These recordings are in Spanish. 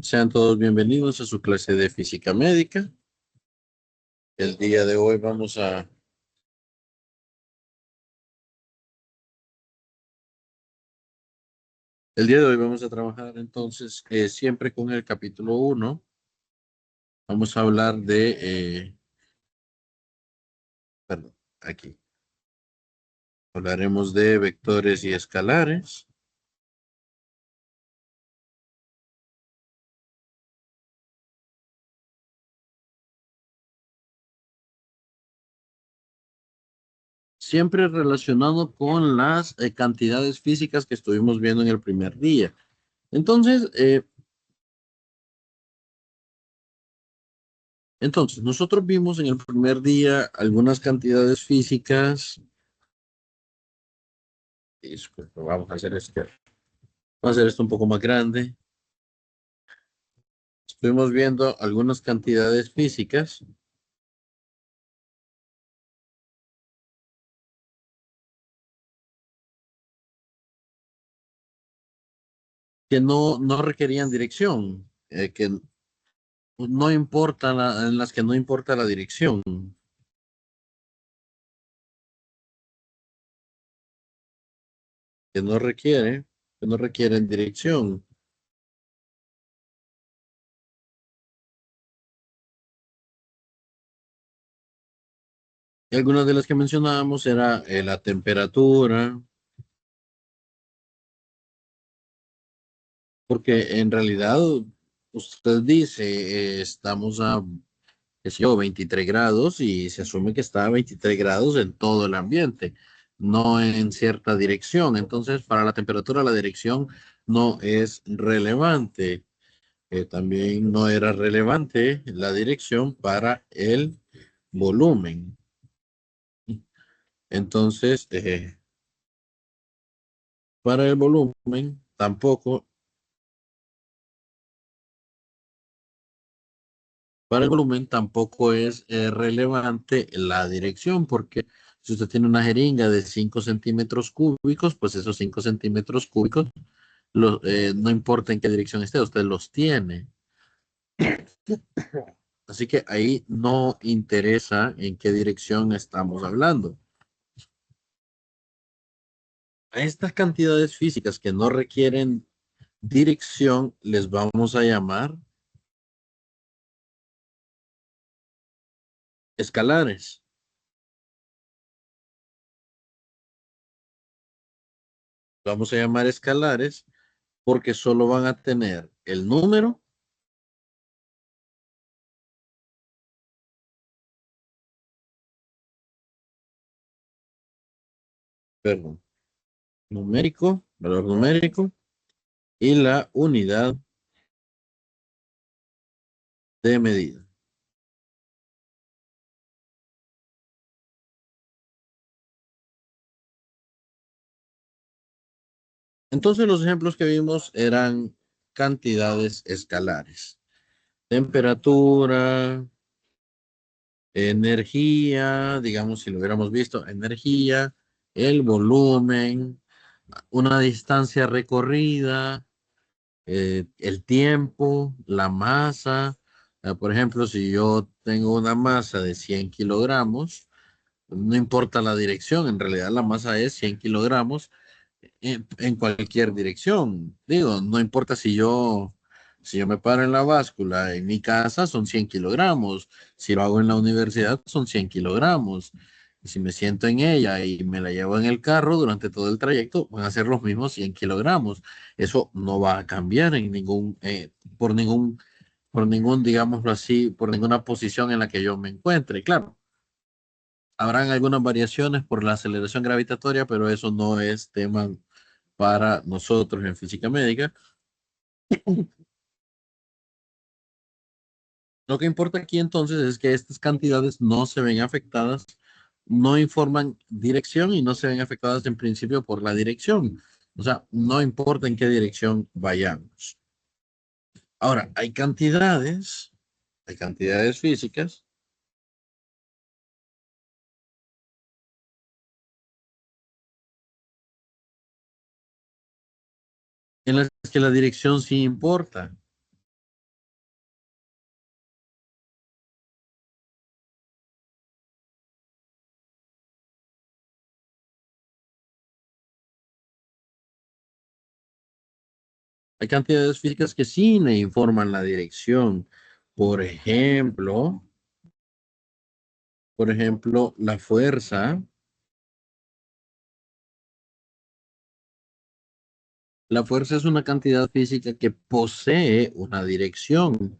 Sean todos bienvenidos a su clase de física médica. El día de hoy vamos a trabajar entonces siempre con el capítulo uno. Vamos a hablar perdón, aquí. Hablaremos de vectores y escalares. Siempre relacionado con las cantidades físicas que estuvimos viendo en el primer día. Entonces, nosotros vimos en el primer día algunas cantidades físicas. Disculpe, vamos a hacer esto un poco más grande. Estuvimos viendo algunas cantidades físicas que no requerían dirección, que no importa en las que no importa la dirección, que no requiere, que no requieren dirección. Y algunas de las que mencionábamos era la temperatura, porque en realidad usted dice, estamos a, qué sé yo, 23 grados y se asume que está a 23 grados en todo el ambiente, no en cierta dirección. Entonces, para la temperatura, la dirección no es relevante. También no era relevante la dirección para el volumen. Entonces, para el volumen tampoco, para el volumen tampoco es relevante la dirección, porque si usted tiene una jeringa de 5 centímetros cúbicos, pues esos 5 centímetros cúbicos, no importa en qué dirección esté, usted los tiene. Así que ahí no interesa en qué dirección estamos hablando. A estas cantidades físicas que no requieren dirección les vamos a llamar escalares. Vamos a llamar escalares porque solo van a tener el número, perdón, numérico, valor numérico y la unidad de medida. Entonces los ejemplos que vimos eran cantidades escalares. Temperatura, energía, digamos si lo hubiéramos visto, energía, el volumen, una distancia recorrida, el tiempo, la masa. Por ejemplo, si yo tengo una masa de 100 kilogramos, no importa la dirección, en realidad la masa es 100 kilogramos en cualquier dirección. Digo, no importa si yo me paro en la báscula en mi casa son 100 kilogramos, si lo hago en la universidad son 100 kilogramos. Si me siento en ella y me la llevo en el carro durante todo el trayecto, van a ser los mismos 100 kilogramos. Eso no va a cambiar por ningún, digámoslo así, por ninguna posición en la que yo me encuentre. Claro, habrán algunas variaciones por la aceleración gravitatoria, pero eso no es tema para nosotros en física médica. Lo que importa aquí entonces es que estas cantidades no se ven afectadas, no informan dirección y no se ven afectadas en principio por la dirección. O sea, no importa en qué dirección vayamos. Ahora, hay cantidades físicas en las que la dirección sí importa. Hay cantidades físicas que sí le informan la dirección. Por ejemplo, por ejemplo, la fuerza. La fuerza es una cantidad física que posee una dirección.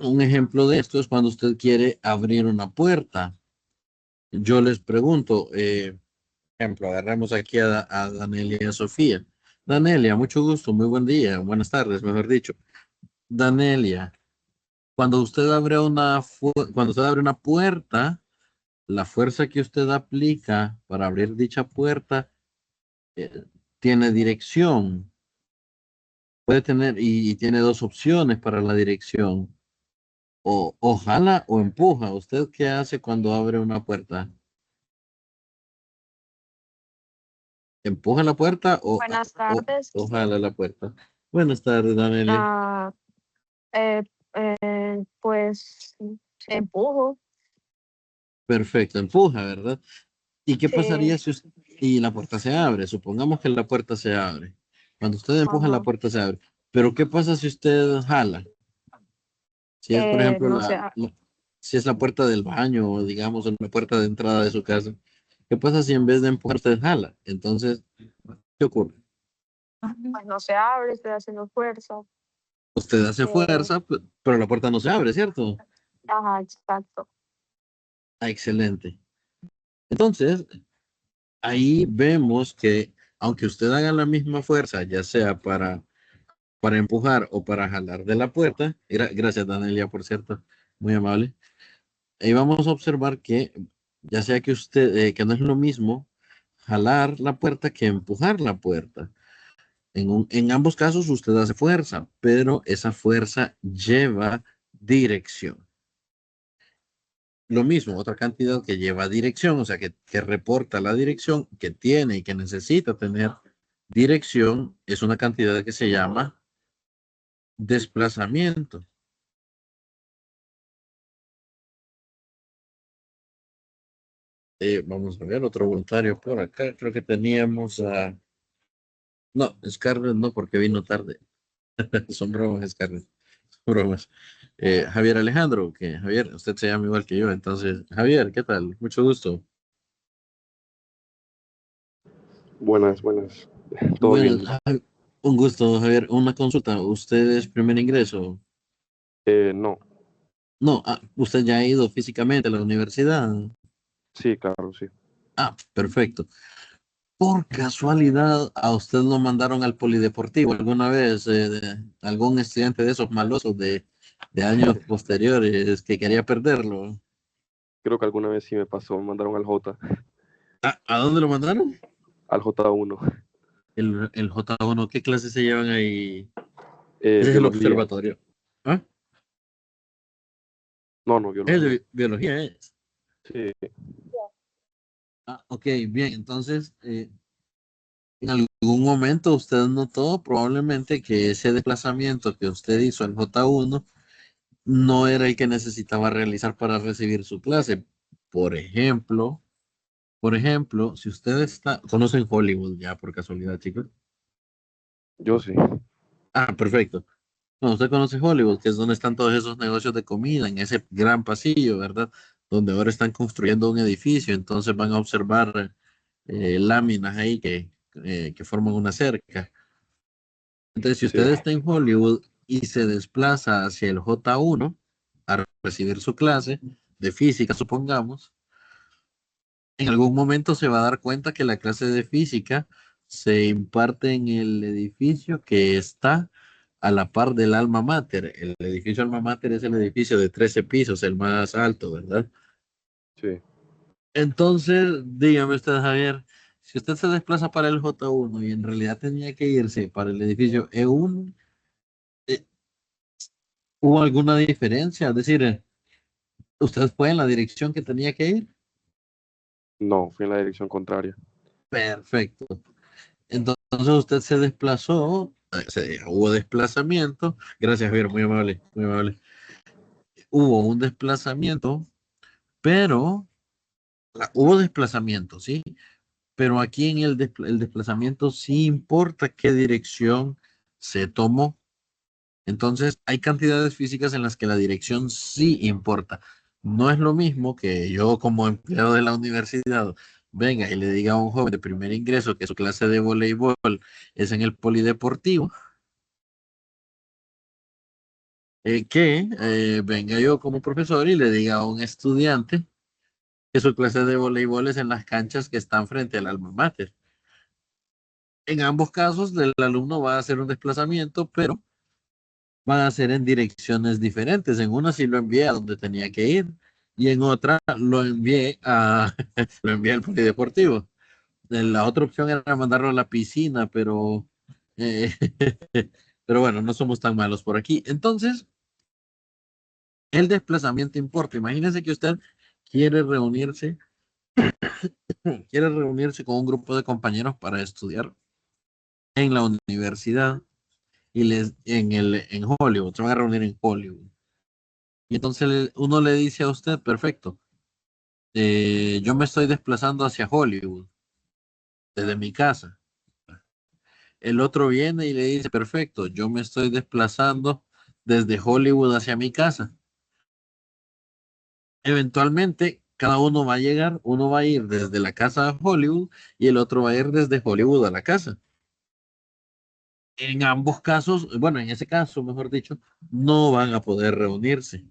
Un ejemplo de esto es cuando usted quiere abrir una puerta. Yo les pregunto, ejemplo, agarramos aquí a Danelia y a Sofía. Danelia, mucho gusto, muy buen día, buenas tardes, mejor dicho. Danelia, cuando usted abre una puerta, la fuerza que usted aplica para abrir dicha puerta eh, tiene dirección. Puede tener y tiene dos opciones para la dirección. O jala o empuja. ¿Usted qué hace cuando abre una puerta? ¿Empuja la puerta Buenas o, tardes. o jala la puerta? Buenas tardes, Danelia. Ah, eh, pues empujo. Perfecto, empuja, ¿verdad? ¿Y qué pasaría Sí, si y la puerta se abre? Supongamos que la puerta se abre. Cuando usted empuja, la ajá. puerta se abre. Pero ¿qué pasa si usted jala? Si es, por ejemplo, No sé, si es la puerta del baño o, digamos, la puerta de entrada de su casa. ¿Qué pasa si en vez de empujar, usted jala? Entonces, ¿qué ocurre? pues no se abre, estoy haciendo fuerza. Usted hace Eh, fuerza, pero la puerta no se abre, ¿cierto? ajá, exacto. Ah, excelente. Entonces, ahí vemos que aunque usted haga la misma fuerza, ya sea para empujar o para jalar de la puerta, gracias Danelia, por cierto, muy amable. Ahí vamos a observar que ya sea que que no es lo mismo jalar la puerta que empujar la puerta. En ambos casos usted hace fuerza, pero esa fuerza lleva dirección. Lo mismo, otra cantidad que lleva dirección, o sea, que reporta la dirección, que tiene y que necesita tener dirección, es una cantidad que se llama desplazamiento. Vamos a ver, otro voluntario por acá. Creo que teníamos a... No, Scarlett no, porque vino tarde. Son bromas, Scarlett. Son bromas. Javier Alejandro, que Javier, usted se llama igual que yo. Entonces, Javier, ¿qué tal? Mucho gusto. Buenas, buenas. Todo Bueno, bien. un gusto, Javier. Una consulta. ¿Usted es primer ingreso? No, No, usted ya ha ido físicamente a la universidad. sí, claro, sí. Ah, perfecto. Por casualidad, ¿a usted lo mandaron al polideportivo alguna vez? ¿Algún estudiante de esos malosos de años posteriores que quería perderlo? Creo que alguna vez sí me pasó, me mandaron ¿A dónde lo mandaron? al J1, El J1, ¿qué clases se llevan ahí? Ese es el biología. observatorio. ¿Ah? No, no, El de biología. biología es. Sí, Ah, ok, bien. Entonces, en algún momento usted notó probablemente que ese desplazamiento que usted hizo en J1 no era el que necesitaba realizar para recibir su clase. Por ejemplo, por ejemplo, si usted conocen Hollywood ya por casualidad, chicos. yo sí. Ah, perfecto. No, usted conoce Hollywood, que es donde están todos esos negocios de comida, en ese gran pasillo, ¿verdad? Donde ahora están construyendo un edificio, entonces van a observar láminas ahí que forman una cerca. Entonces, si Sí, usted está en Hollywood y se desplaza hacia el J1 a recibir su clase de física, supongamos, en algún momento se va a dar cuenta que la clase de física se imparte en el edificio que está a la par del Alma Mater. El edificio Alma Mater es el edificio de 13 pisos, el más alto, ¿verdad? sí. Entonces, dígame usted, Javier, si usted se desplaza para el J1 y en realidad tenía que irse para el edificio E1, eh, ¿hubo alguna diferencia? Es decir, ¿usted fue en la dirección que tenía que ir? No, fui en la dirección contraria. Perfecto. Entonces usted se desplazó, hubo desplazamiento. Gracias, Javier, muy amable, muy amable. Hubo un desplazamiento, pero hubo desplazamiento, ¿sí? Pero aquí en el desplazamiento sí importa qué dirección se tomó. Entonces, hay cantidades físicas en las que la dirección sí importa. No es lo mismo que yo como empleado de la universidad venga y le diga a un joven de primer ingreso que su clase de voleibol es en el polideportivo, que venga yo como profesor y le diga a un estudiante que su clase de voleibol es en las canchas que están frente al alma mater. En ambos casos, el alumno va a hacer un desplazamiento, pero van a ser en direcciones diferentes. En una sí lo envié a donde tenía que ir y en otra lo envié lo envié al polideportivo. La otra opción era mandarlo a la piscina, eh, pero bueno, no somos tan malos por aquí. Entonces, el desplazamiento importa. Imagínense que usted quiere reunirse, quiere reunirse con un grupo de compañeros para estudiar en la universidad y en Hollywood, se van a reunir en Hollywood. Y entonces uno le dice a usted, perfecto, yo me estoy desplazando hacia Hollywood desde mi casa. El otro viene y le dice, perfecto, yo me estoy desplazando desde Hollywood hacia mi casa. Eventualmente, cada uno va a llegar, uno va a ir desde la casa a Hollywood y el otro va a ir desde Hollywood a la casa. En ambos casos, bueno, en ese caso, mejor dicho, no van a poder reunirse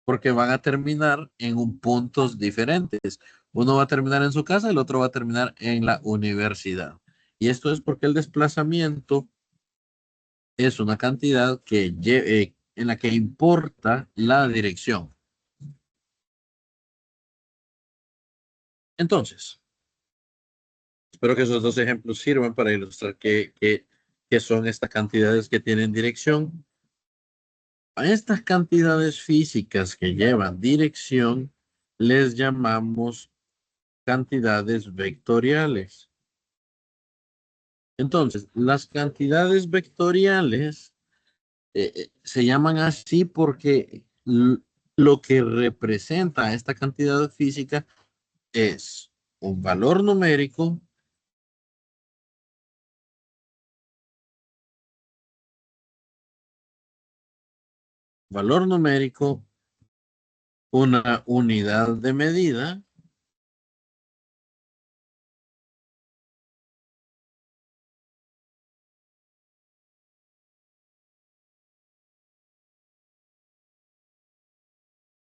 porque van a terminar en un puntos diferentes. Uno va a terminar en su casa, el otro va a terminar en la universidad. Y esto es porque el desplazamiento es una cantidad en la que importa la dirección. Entonces, espero que esos dos ejemplos sirvan para ilustrar qué son estas cantidades que tienen dirección. A estas cantidades físicas que llevan dirección les llamamos cantidades vectoriales. Entonces, las cantidades vectoriales se llaman así porque lo que representa a esta cantidad física es un valor numérico, una unidad de medida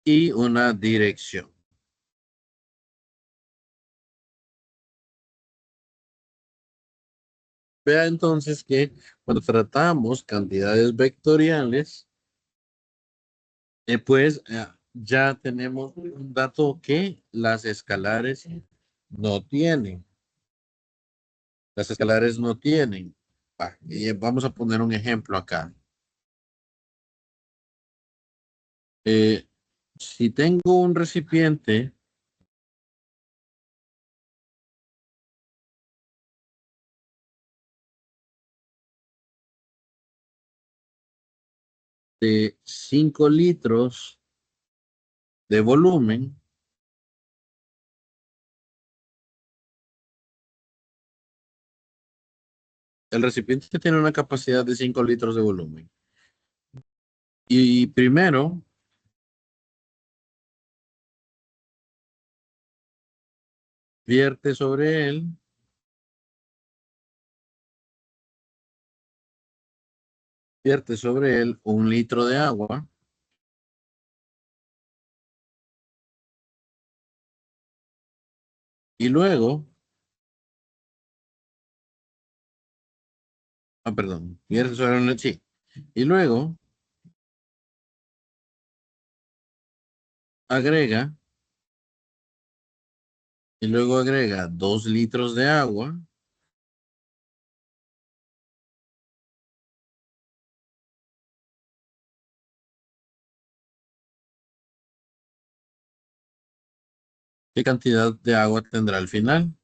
y una dirección. Vea entonces que cuando tratamos cantidades vectoriales, ya tenemos un dato que las escalares no tienen. Las escalares no tienen. Y vamos a poner un ejemplo acá. Eh, si tengo un recipiente de 5 litros de volumen, el recipiente tiene una capacidad de 5 litros de volumen. Y primero vierte sobre él vierte sobre él 1 litro de agua y luego, perdón, vierte sobre él, sí, y luego agrega, y luego agrega 2 litros de agua ¿qué cantidad de agua tendrá al final?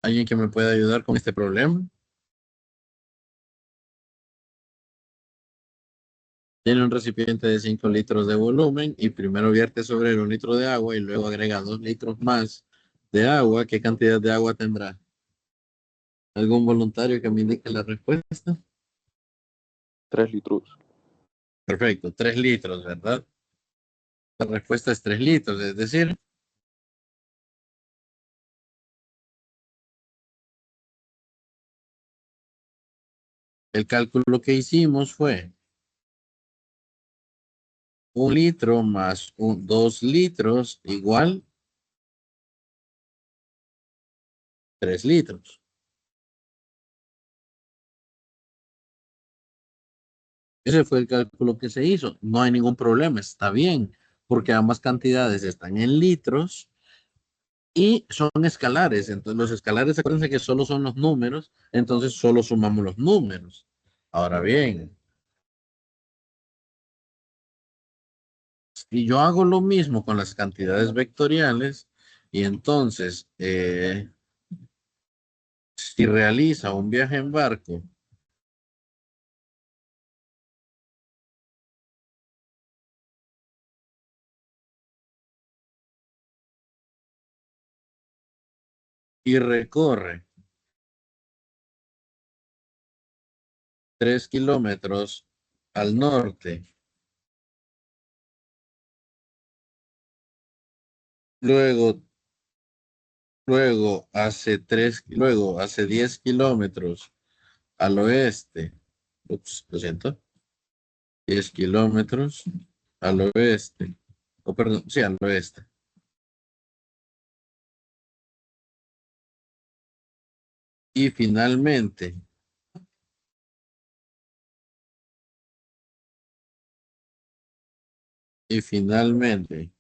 ¿Alguien que me pueda ayudar con este problema? Tiene un recipiente de 5 litros de volumen y primero vierte sobre él 1 litro de agua y luego agrega 2 litros más de agua. ¿Qué cantidad de agua tendrá? ¿Algún voluntario que me indique la respuesta? 3 litros. Perfecto, 3 litros, ¿verdad? La respuesta es 3 litros, es decir, el cálculo que hicimos fue 1 litro más 2 litros igual 3 litros. Ese fue el cálculo que se hizo. No hay ningún problema, está bien, porque ambas cantidades están en litros y son escalares. Entonces, los escalares, acuérdense que solo son los números, entonces solo sumamos los números. Ahora bien, si yo hago lo mismo con las cantidades vectoriales, y entonces, si realiza un viaje en barco y recorre 3 kilómetros al norte, luego, luego hace 10 kilómetros al oeste, ups, lo siento, 10 kilómetros al oeste, o perdón, sí, al oeste. Y finalmente, y finalmente,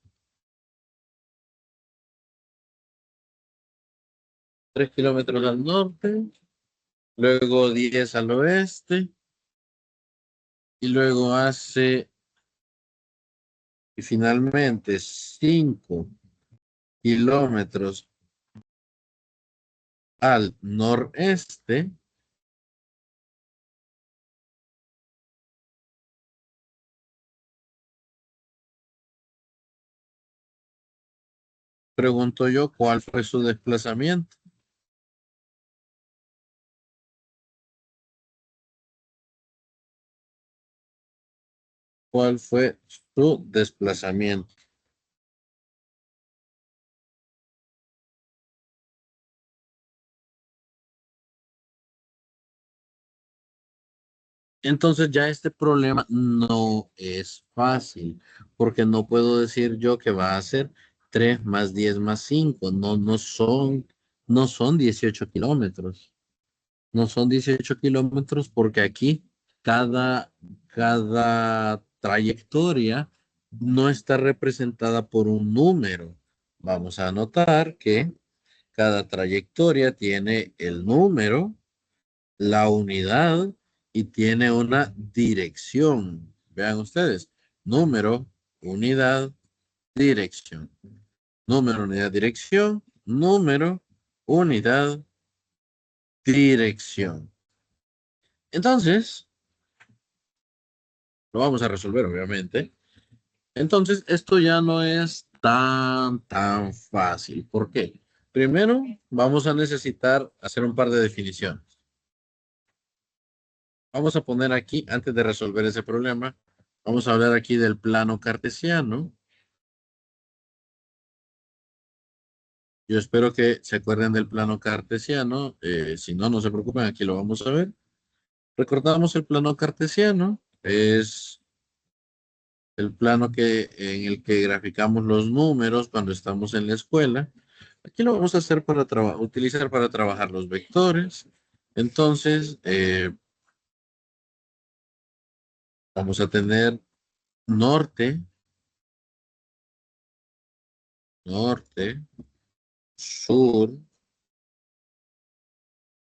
3 kilómetros al norte, luego 10 al oeste, y luego hace, y finalmente 5 kilómetros al noreste. Pregunto yo, ¿cuál fue su desplazamiento? ¿Cuál fue su desplazamiento? Entonces ya este problema no es fácil, porque no puedo decir yo que va a ser 3 más 10 más 5. No, no son 18 kilómetros. No son 18 kilómetros porque aquí cada, cada trayectoria no está representada por un número. Vamos a anotar que cada trayectoria tiene el número, la unidad y tiene una dirección. Vean ustedes, número, unidad, dirección. Número, unidad, dirección, número, unidad, dirección. Entonces, lo vamos a resolver, obviamente. Entonces, esto ya no es tan fácil. ¿Por qué? Primero, vamos a necesitar hacer un par de definiciones. Vamos a poner aquí, antes de resolver ese problema, vamos a hablar aquí del plano cartesiano. Yo espero que se acuerden del plano cartesiano. Si no, no se preocupen, aquí lo vamos a ver. Recordamos el plano cartesiano. Es el plano en el que graficamos los números cuando estamos en la escuela. Aquí lo vamos a hacer para utilizar para trabajar los vectores. Entonces, vamos a tener norte, norte, sur.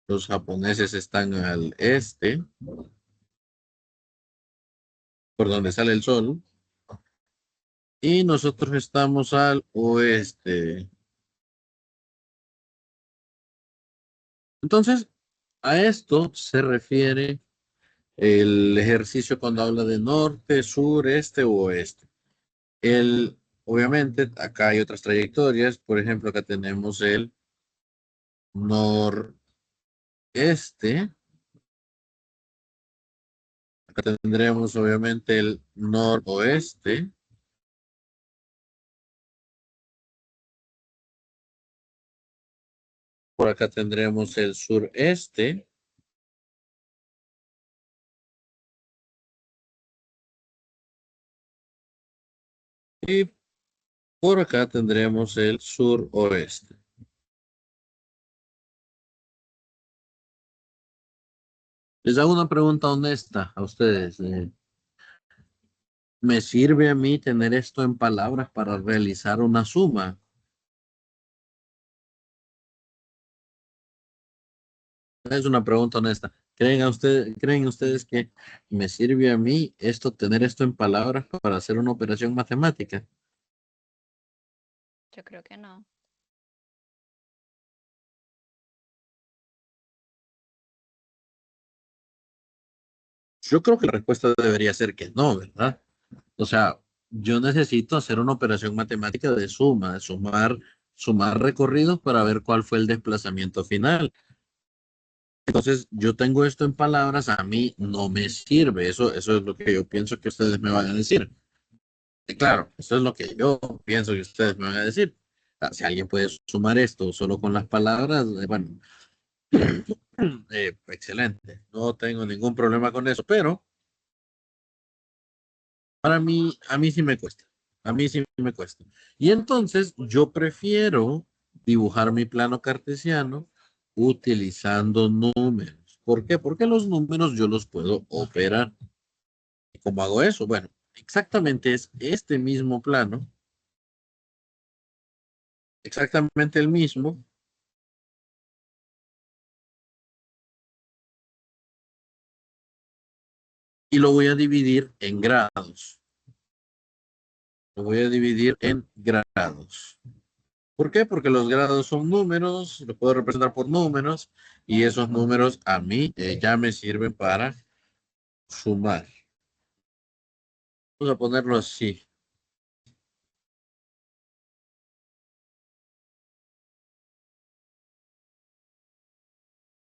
Los japoneses están al este, por donde sale el sol. Y nosotros estamos al oeste. Entonces, a esto se refiere el ejercicio cuando habla de norte, sur, este u oeste. Obviamente, acá hay otras trayectorias. Por ejemplo, acá tenemos el noreste. Acá tendremos obviamente el noroeste. Por acá tendremos el sureste. Y por acá tendremos el suroeste. Les hago una pregunta honesta a ustedes. ¿Me sirve a mí tener esto en palabras para realizar una suma? Es una pregunta honesta. ¿Creen ustedes que me sirve a mí esto, tener esto en palabras para hacer una operación matemática? Yo creo que no. Yo creo que la respuesta debería ser que no, ¿verdad? O sea, yo necesito hacer una operación matemática de suma, de sumar recorridos para ver cuál fue el desplazamiento final. Entonces, yo tengo esto en palabras, a mí no me sirve. Eso es lo que yo pienso que ustedes me van a decir. Y claro, eso es lo que yo pienso que ustedes me van a decir. Si alguien puede sumar esto solo con las palabras, bueno, excelente. No tengo ningún problema con eso, pero para mí, a mí sí me cuesta. A mí sí me cuesta. Y entonces yo prefiero dibujar mi plano cartesiano utilizando números. ¿Por qué? Porque los números yo los puedo operar. ¿Y cómo hago eso? Bueno, exactamente es este mismo plano, exactamente el mismo, y lo voy a dividir en grados. Lo voy a dividir en grados. ¿Por qué? Porque los grados son números, lo puedo representar por números, y esos números a mí ya me sirven para sumar. Vamos a ponerlo así.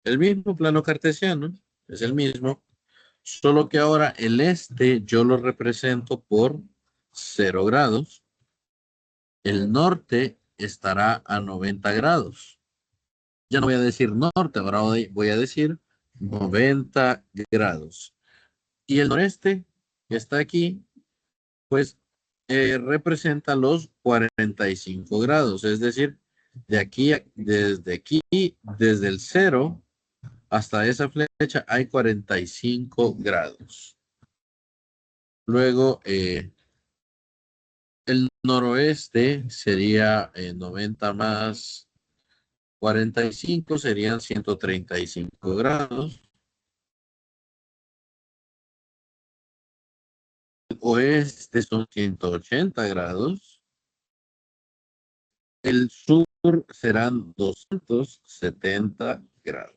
El mismo plano cartesiano es el mismo, solo que ahora el este yo lo represento por 0 grados. El norte estará a 90 grados. Ya no voy a decir norte, ahora voy a decir 90 grados. Y el noreste, que está aquí, pues representa los 45 grados, es decir, desde el cero hasta esa flecha hay 45 grados. Luego, el noroeste sería 90 más 45, serían 135 grados. El oeste son 180 grados. El sur serán 270 grados.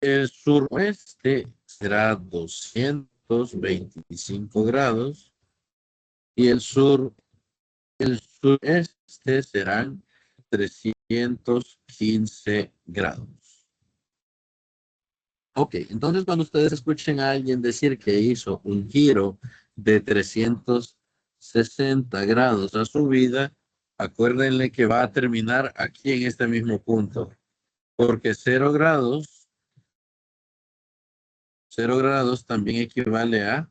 El suroeste será 225 grados y el sureste serán 315 grados. Ok, entonces cuando ustedes escuchen a alguien decir que hizo un giro de 360 grados a su vida, acuérdenle que va a terminar aquí en este mismo punto, porque 0 grados también equivale a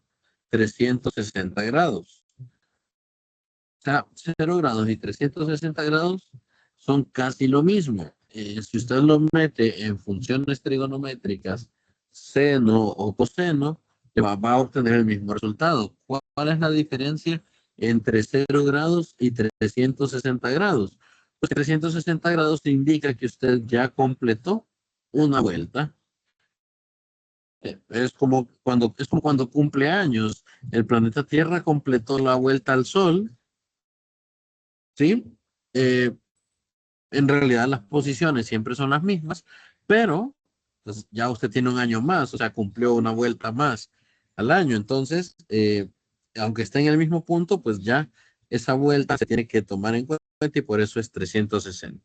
360 grados. O sea, 0 grados y 360 grados son casi lo mismo. Si usted lo mete en funciones trigonométricas, seno o coseno, va a obtener el mismo resultado. ¿Cuál es la diferencia entre 0 grados y 360 grados? Pues 360 grados indica que usted ya completó una vuelta. Es como cuando cumple años. El planeta Tierra completó la vuelta al Sol, ¿sí? Eh, En realidad las posiciones siempre son las mismas, pero pues, ya usted tiene un año más, o sea, cumplió una vuelta más al año. Entonces, aunque esté en el mismo punto, pues ya esa vuelta se tiene que tomar en cuenta y por eso es 360.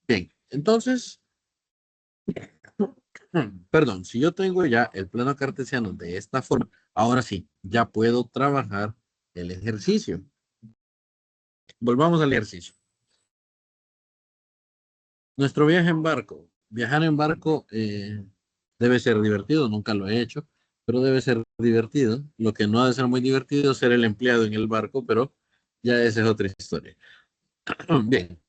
Bien, entonces, perdón, si yo tengo ya el plano cartesiano de esta forma, ahora sí, ya puedo trabajar el ejercicio. Volvamos al ejercicio. Nuestro viaje en barco. Viajar en barco debe ser divertido, nunca lo he hecho, pero debe ser divertido. Lo que no ha de ser muy divertido es ser el empleado en el barco, pero ya esa es otra historia. Bien,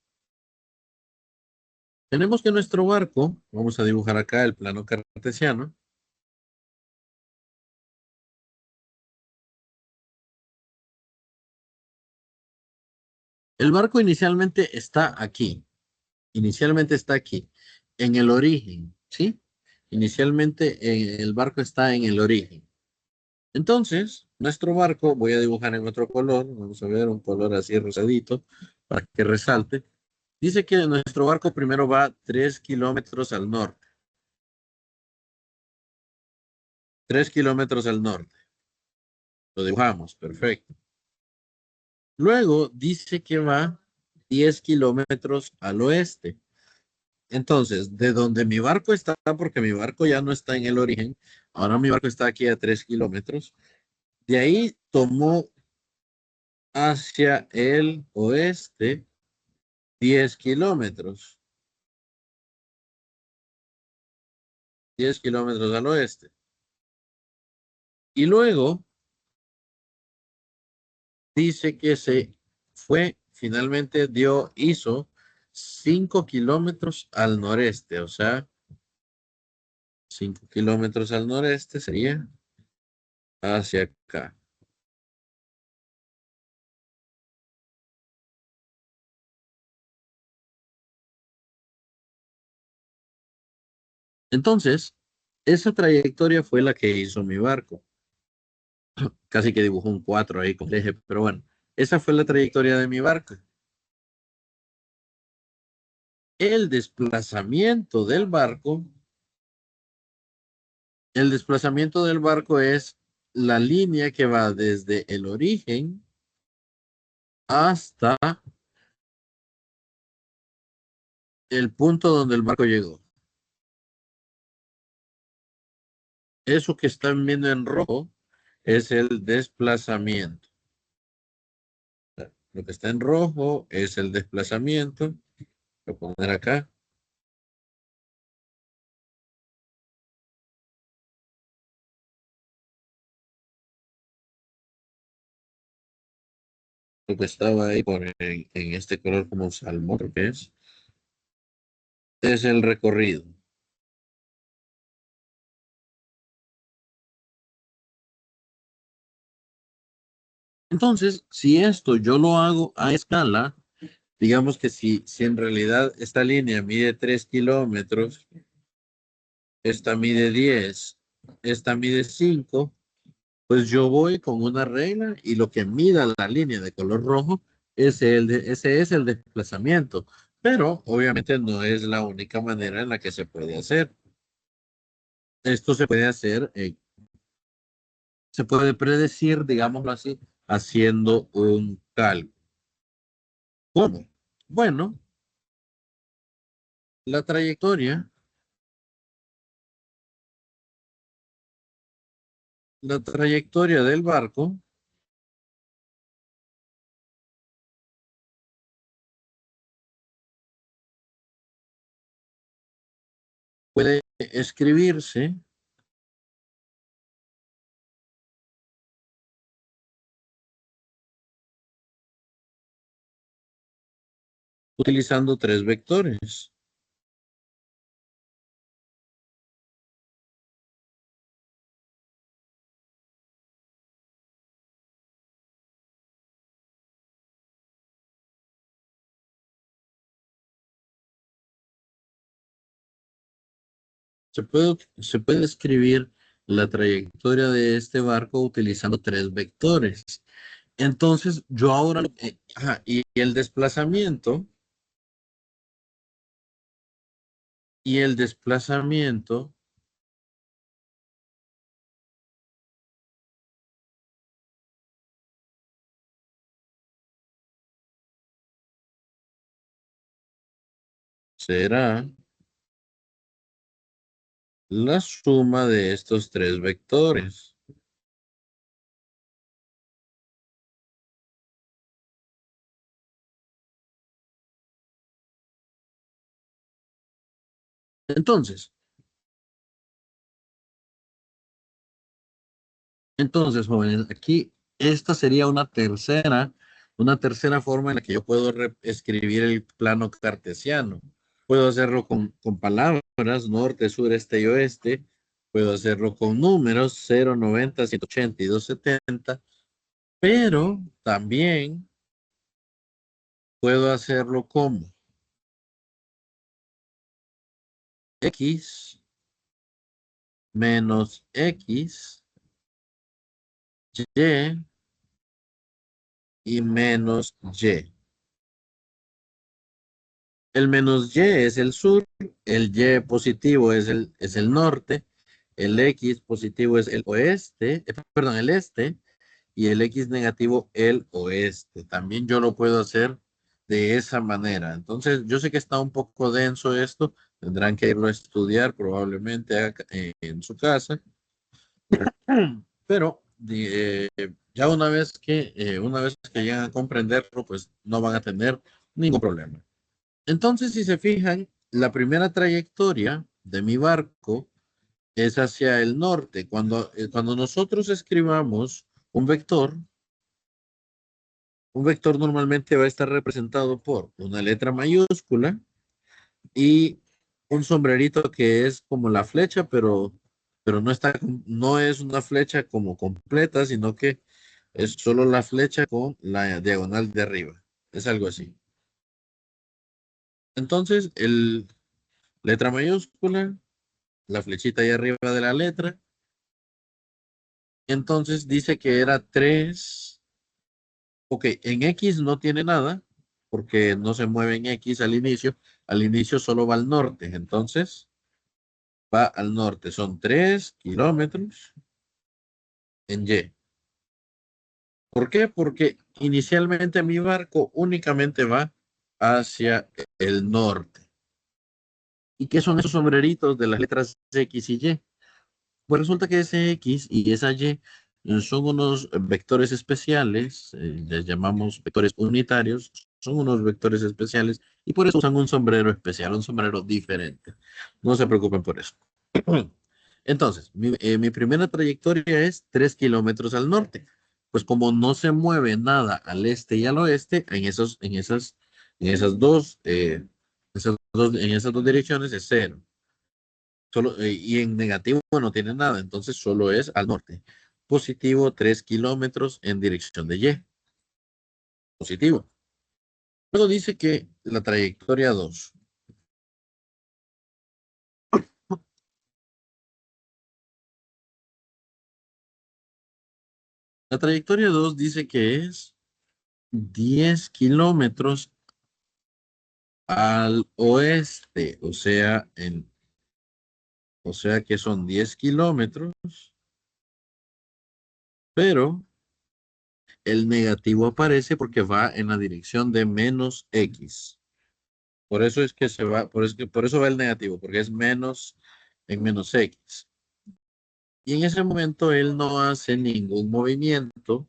tenemos que nuestro barco, vamos a dibujar acá el plano cartesiano. El barco inicialmente está aquí, en el origen, ¿sí? Inicialmente el barco está en el origen. Entonces, nuestro barco, voy a dibujar en otro color, vamos a ver un color así rosadito para que resalte. Dice que nuestro barco primero va 3 kilómetros al norte. 3 kilómetros al norte. Lo dibujamos, perfecto. Luego dice que va 10 kilómetros al oeste. Entonces, de donde mi barco está, porque mi barco ya no está en el origen, ahora mi barco está aquí a 3 kilómetros. De ahí tomó hacia el oeste 10 kilómetros. 10 kilómetros al oeste. Y luego dice que se fue, finalmente hizo 5 kilómetros al noreste, o sea, 5 kilómetros al noreste sería hacia acá. Entonces, esa trayectoria fue la que hizo mi barco. Casi que dibujó un 4 ahí con el eje, pero bueno, esa fue la trayectoria de mi barco. El desplazamiento del barco es la línea que va desde el origen hasta el punto donde el barco llegó. Eso que están viendo en rojo es el desplazamiento. Lo que está en rojo es el desplazamiento. Voy a poner acá. Lo que estaba ahí en este color como salmón, creo que es el recorrido. Entonces, si esto yo lo hago a escala, digamos que si en realidad esta línea mide 3 kilómetros, esta mide 10, esta mide 5, pues yo voy con una regla y lo que mida la línea de color rojo, ese es el desplazamiento. Pero obviamente no es la única manera en la que se puede hacer. Esto se puede hacer, se puede predecir, digámoslo así, haciendo un cálculo. ¿Cómo? Bueno, la trayectoria, la trayectoria del barco puede escribirse utilizando tres vectores. Se puede escribir la trayectoria de este barco utilizando tres vectores. Entonces, yo ahora, y el desplazamiento Y el desplazamiento será la suma de estos tres vectores. Entonces, jóvenes, aquí esta sería una tercera forma en la que yo puedo escribir el plano cartesiano. Puedo hacerlo con palabras, norte, sur, este y oeste. Puedo hacerlo con números, 0, 90, 180 y 270. Pero también puedo hacerlo como x menos x, y y menos y. El menos y es el sur, el y positivo es el norte, el x positivo es el oeste, perdón, el este, y el x negativo el oeste. También yo lo puedo hacer de esa manera. Entonces, yo sé que está un poco denso esto, tendrán que irlo a estudiar probablemente en su casa, pero ya una vez que llegan a comprenderlo, pues no van a tener ningún problema. Entonces, si se fijan, la primera trayectoria de mi barco es hacia el norte. Cuando nosotros escribamos un vector normalmente va a estar representado por una letra mayúscula y un sombrerito que es como la flecha, pero no es una flecha como completa, sino que es solo la flecha con la diagonal de arriba. Es algo así. Entonces, letra mayúscula, la flechita ahí arriba de la letra. Entonces dice que era 3. Ok, en X no tiene nada porque no se mueve en X al inicio. Al inicio solo va al norte. Entonces va al norte. Son 3 kilómetros en Y. ¿Por qué? Porque inicialmente mi barco únicamente va hacia el norte. ¿Y qué son esos sombreritos de las letras X y Y? Pues resulta que ese X y esa Y son unos vectores especiales, les llamamos vectores unitarios, son unos vectores especiales y por eso usan un sombrero especial, un sombrero diferente. No se preocupen por eso. Entonces, mi primera trayectoria es 3 kilómetros al norte. Pues como no se mueve nada al este y al oeste, en en esas dos direcciones es cero. Y en negativo no tiene nada, entonces solo es al norte. Positivo 3 kilómetros en dirección de Y. Positivo. Luego dice que la trayectoria 2 dice que es 10 kilómetros al oeste, o sea que son 10 kilómetros, pero el negativo aparece porque va en la dirección de menos X. Por eso es que se va, por eso va el negativo, porque es menos en menos X. Y en ese momento él no hace ningún movimiento,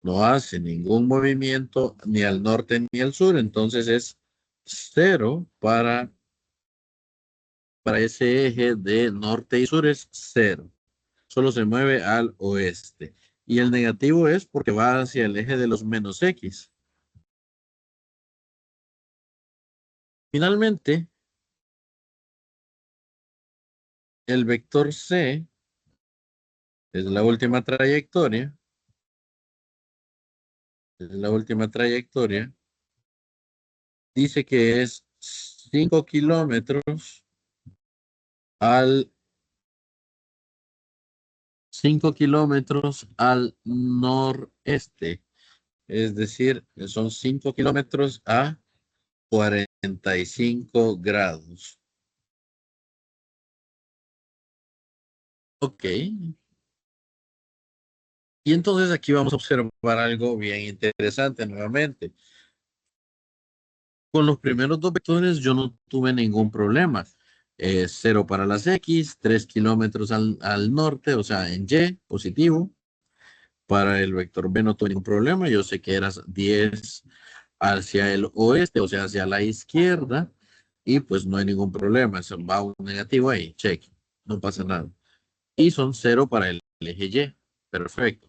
no hace ningún movimiento ni al norte ni al sur, entonces es cero para ese eje de norte y sur es cero. Solo se mueve al oeste. Y el negativo es porque va hacia el eje de los menos X. Finalmente, el vector C es la última trayectoria, dice que es 5 kilómetros al 5 kilómetros al noreste. Es decir, son 5 kilómetros a 45 grados. Ok. Y entonces aquí vamos a observar algo bien interesante nuevamente. Con los primeros dos vectores yo no tuve ningún problema. 0 para las X, 3 kilómetros al norte, o sea, en Y, positivo. Para el vector B no tuve ningún problema. Yo sé que era 10 hacia el oeste, o sea, hacia la izquierda. Y pues no hay ningún problema. Eso va un negativo ahí, check. No pasa nada. Y son 0 para el eje Y. Perfecto.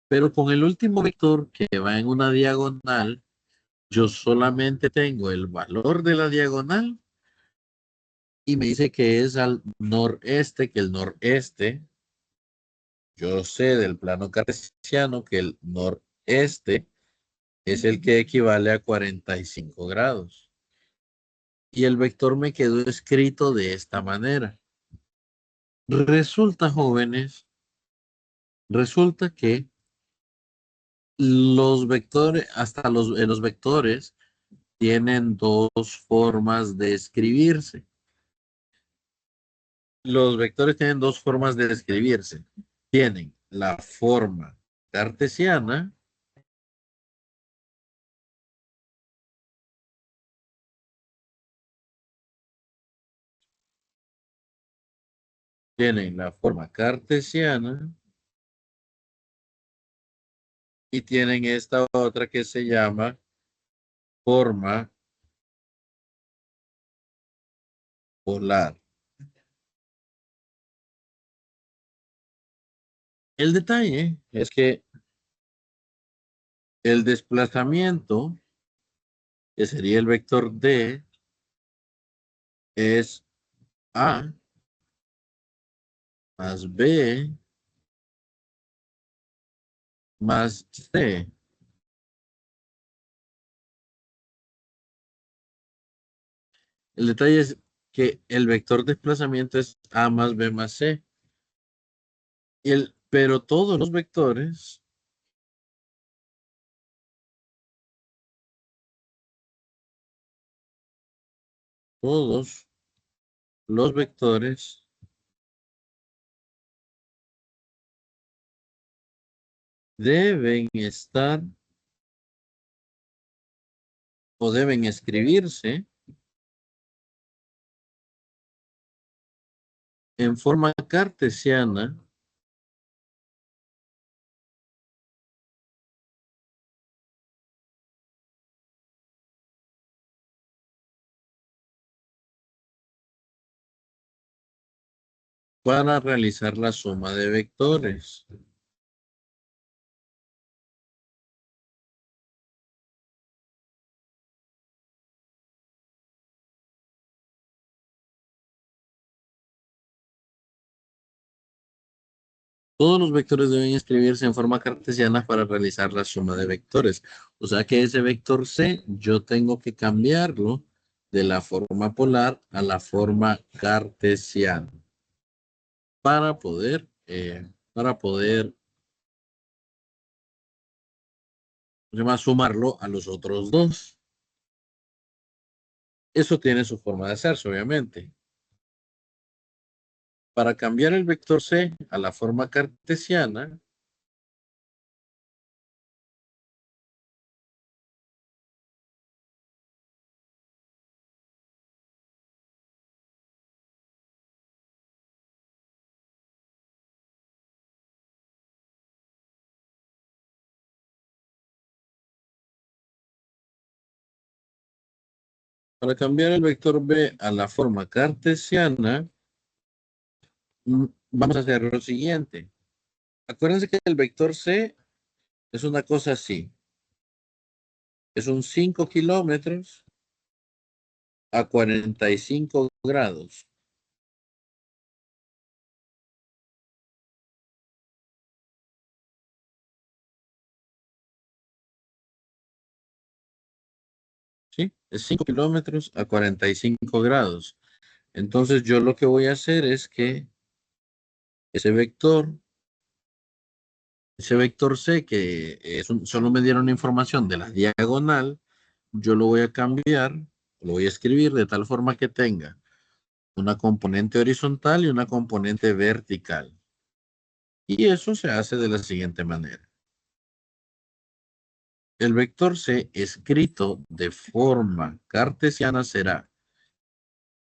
Pero con el último vector que va en una diagonal, yo solamente tengo el valor de la diagonal y me dice que es al noreste, que el noreste, yo sé del plano cartesiano que el noreste es el que equivale a 45 grados. Y el vector me quedó escrito de esta manera. Resulta, jóvenes, resulta que los vectores, hasta los vectores tienen dos formas de escribirse. Los vectores tienen dos formas de escribirse. Tienen la forma cartesiana y tienen esta otra que se llama forma polar. El detalle es que el desplazamiento, que sería el vector D, es A más B más C. El detalle es que el vector desplazamiento es A más B más C. Pero todos los vectores, todos los vectores deben estar o deben escribirse en forma cartesiana para realizar la suma de vectores. Todos los vectores deben escribirse en forma cartesiana para realizar la suma de vectores. O sea que ese vector C yo tengo que cambiarlo de la forma polar a la forma cartesiana para poder sumarlo a los otros dos. Eso tiene su forma de hacerse, obviamente. Para cambiar el vector C a la forma cartesiana, para cambiar el vector B a la forma cartesiana, vamos a hacer lo siguiente. Acuérdense que el vector C es una cosa así. Es un 5 kilómetros a 45 grados. ¿Sí? Es 5 kilómetros a 45 grados. Entonces yo lo que voy a hacer es que ese vector C, que solo me dieron información de la diagonal, yo lo voy a cambiar, lo voy a escribir de tal forma que tenga una componente horizontal y una componente vertical. Y eso se hace de la siguiente manera. El vector C escrito de forma cartesiana será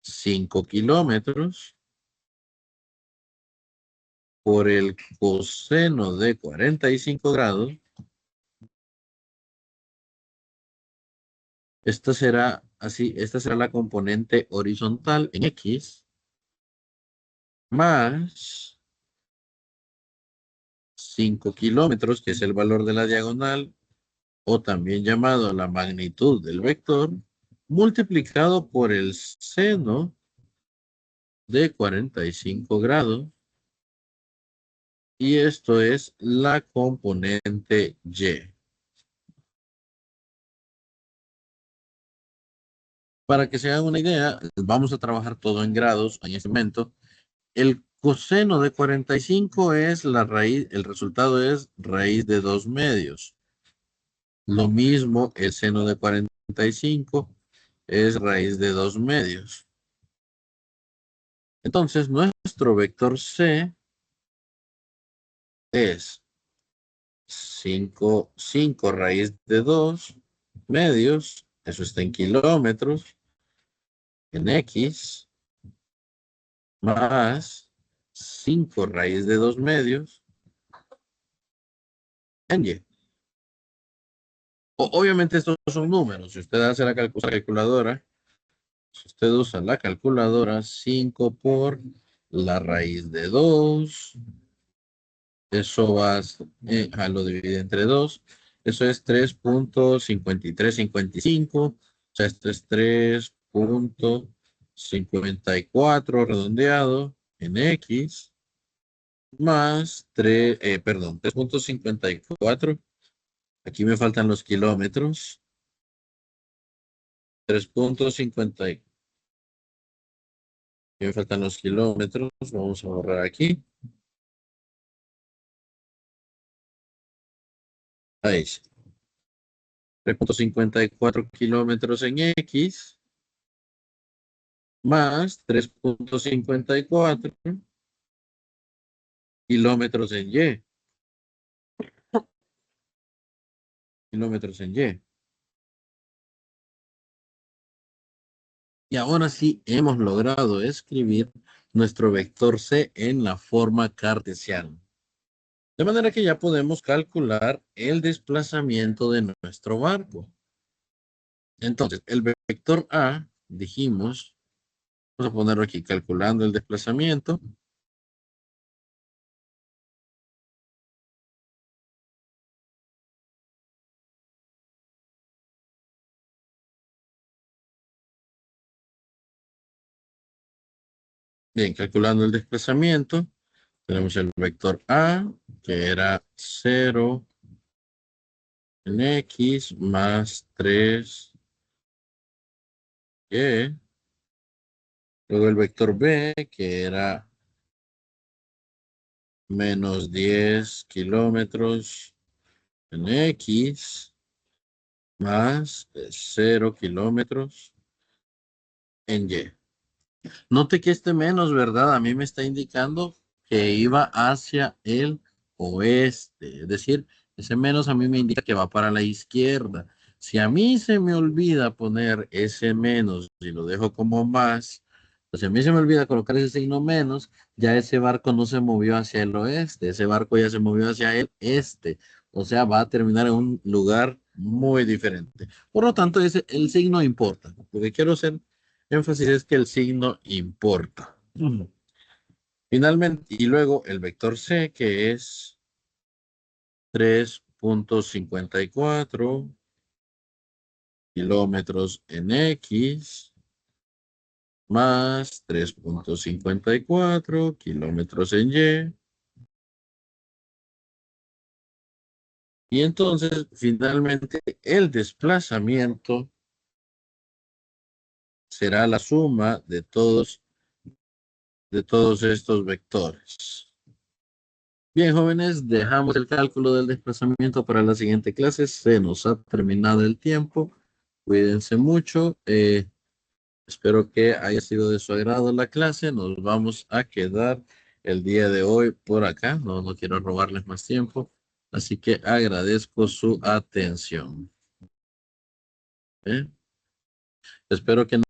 5 kilómetros por el coseno de 45 grados. Esta será la componente horizontal en X más 5 kilómetros, que es el valor de la diagonal, o también llamado la magnitud del vector, multiplicado por el seno de 45 grados. Y esto es la componente Y. Para que se hagan una idea, vamos a trabajar todo en grados en este momento. El coseno de 45 es la raíz, el resultado es raíz de 2 medios. Lo mismo, el seno de 45 es raíz de 2 medios. Entonces, nuestro vector C es 5 raíz de 2 medios, eso está en kilómetros, en X, más 5 raíz de 2 medios, en Y. Obviamente estos son números. Si usted hace la calculadora, si usted usa la calculadora, 5 por la raíz de 2, eso va a lo divide entre 2, eso es 3.5355, o sea, esto es 3.54 redondeado en X, más 3.54. Aquí me faltan los kilómetros. 3.50. Aquí me faltan los kilómetros. Vamos a borrar aquí. Ahí sí. 3.54 kilómetros en X. Más 3.54 kilómetros en Y. Kilómetros en Y. Y ahora sí hemos logrado escribir nuestro vector C en la forma cartesiana. De manera que ya podemos calcular el desplazamiento de nuestro barco. Entonces, el vector A, dijimos, vamos a ponerlo aquí, calculando el desplazamiento. Bien, calculando el desplazamiento, tenemos el vector A, que era 0 en X más 3Y. Luego el vector B, que era menos 10 kilómetros en X más 0 kilómetros en Y. Note que este menos, ¿verdad? A mí me está indicando que iba hacia el oeste. Es decir, ese menos a mí me indica que va para la izquierda. Si a mí se me olvida poner ese menos y lo dejo como más, pues si a mí se me olvida colocar ese signo menos, ya ese barco no se movió hacia el oeste, ese barco ya se movió hacia el este. O sea, va a terminar en un lugar muy diferente. Por lo tanto, el signo importa. Lo que quiero hacer énfasis es que el signo importa. Finalmente, y luego el vector C, que es 3.54 kilómetros en X más 3.54 kilómetros en Y. Y entonces, finalmente, el desplazamiento será la suma de todos estos vectores. Bien, jóvenes, dejamos el cálculo del desplazamiento para la siguiente clase. Se nos ha terminado el tiempo. Cuídense mucho. Espero que haya sido de su agrado la clase. Nos vamos a quedar el día de hoy por acá. No quiero robarles más tiempo. Así que agradezco su atención. ¿Eh? Espero que no